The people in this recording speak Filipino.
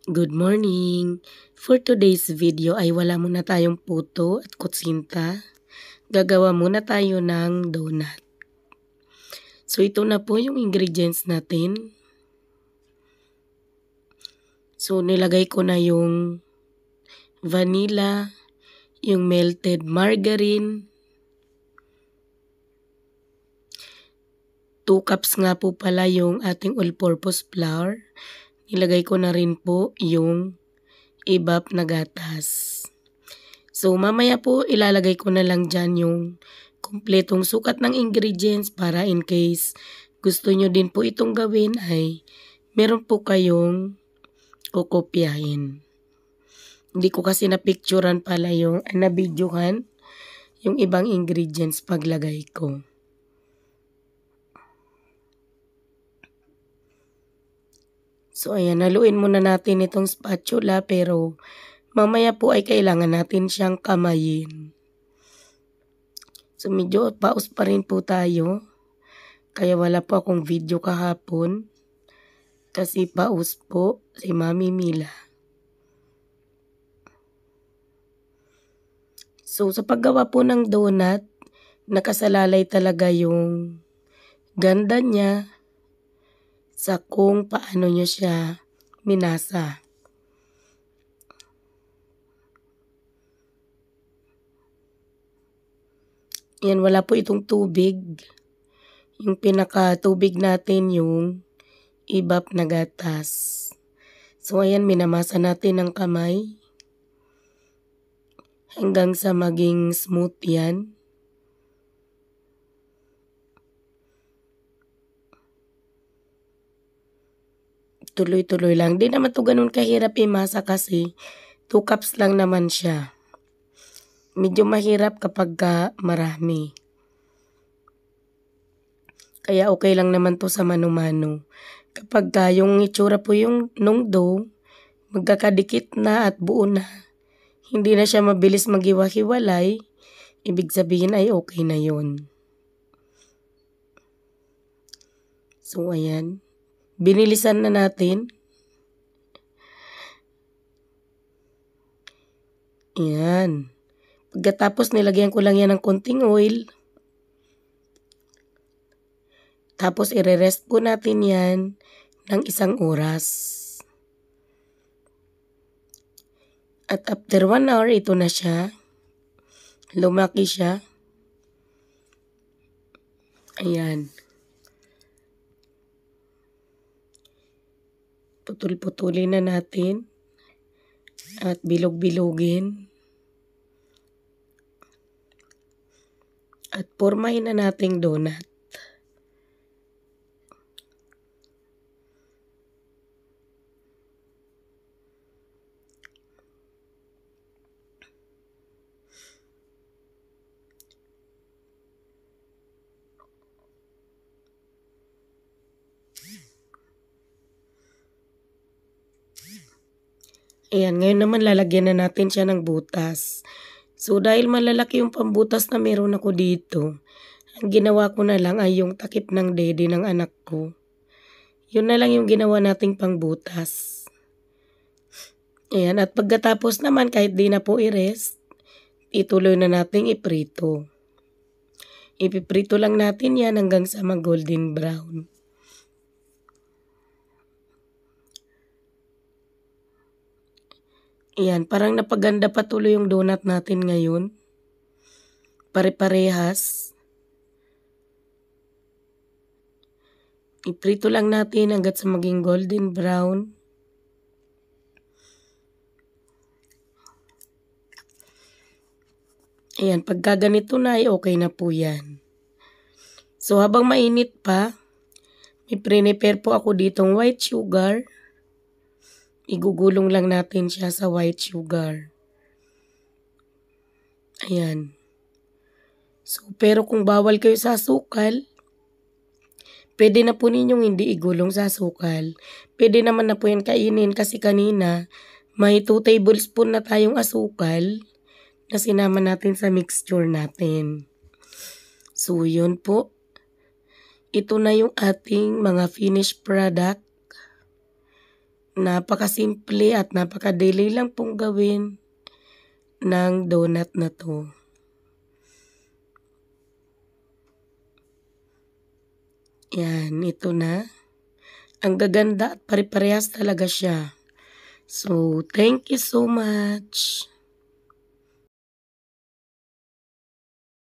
Good morning! For today's video ay wala muna tayong puto at kutsinta. Gagawa muna tayo ng donut. So ito na po yung ingredients natin. So nilagay ko na yung vanilla, yung melted margarine, 2 cups nga po pala yung ating all-purpose flour. Nilagay ko na rin po yung evap na gatas. So mamaya po ilalagay ko na lang dyan yung kumpletong sukat ng ingredients para in case gusto nyo din po itong gawin ay meron po kayong kukopyahin. Hindi ko kasi na-picturean pala yung na-videohan yung ibang ingredients paglagay ko. So ayan, haluin muna natin itong spatula pero mamaya po ay kailangan natin siyang kamayin. So medyo paus pa rin po tayo. Kaya wala po akong video kahapon. Kasi paus po si Mami Mila. So sa paggawa po ng donut, nakasalalay talaga yung ganda niya sa kung paano nyo siya minasa. Yan, wala po itong tubig. Yung pinaka tubig natin yung evap na gatas. So ayan, minamasa natin ng kamay hanggang sa maging smooth yan. Tuloy-tuloy lang. Di naman to ganun kahirap imasa kasi 2 cups lang naman siya. Medyo mahirap kapag marami. Kaya okay lang naman to sa mano-mano. Kapag yung itsura po yung nung dough, magkakadikit na at buo na. Hindi na siya mabilis maghiwa-hiwalay. Ibig sabihin ay okay na yon. So ayan. Binilisan na natin. Ayan. Pagkatapos nilagyan ko lang yan ng konting oil. Tapos ire-rest po natin yan ng 1 oras. At after 1 hour, ito na siya. Lumaki siya. Ayan. Putul-putulin na natin. At bilog-bilogin. At pormahin na nating donut. Ayan, ngayon naman lalagyan na natin siya ng butas. So dahil malalaki yung pambutas na meron ako dito, ang ginawa ko na lang ay yung takip ng dede ng anak ko. Yun na lang yung ginawa nating pangbutas. Ayan, at pagkatapos naman kahit di na po i-rest, ituloy na nating iprito. Ipiprito lang natin yan hanggang sa mag-golden brown. Ayan, parang napaganda pa tuloy yung donut natin ngayon. Pare-parehas. Iprito lang natin hanggat sa maging golden brown. Ayan, pagka ganito na ay okay na po yan. So habang mainit pa, may prepare po ako ditong white sugar. Igugulong lang natin siya sa white sugar. Ayan. So, pero kung bawal kayo sa asukal, pwede na po ninyong hindi igulong sa asukal. Pwede naman na po yan kainin kasi kanina may 2 tablespoon na tayong asukal na sinama natin sa mixture natin. So, yun po. Ito na yung ating mga finished product Napakasimple at napakadali lang pong gawin ng donut na 'to. Yan, ito na. Ang gaganda at pare-parehas talaga siya. So, thank you so much.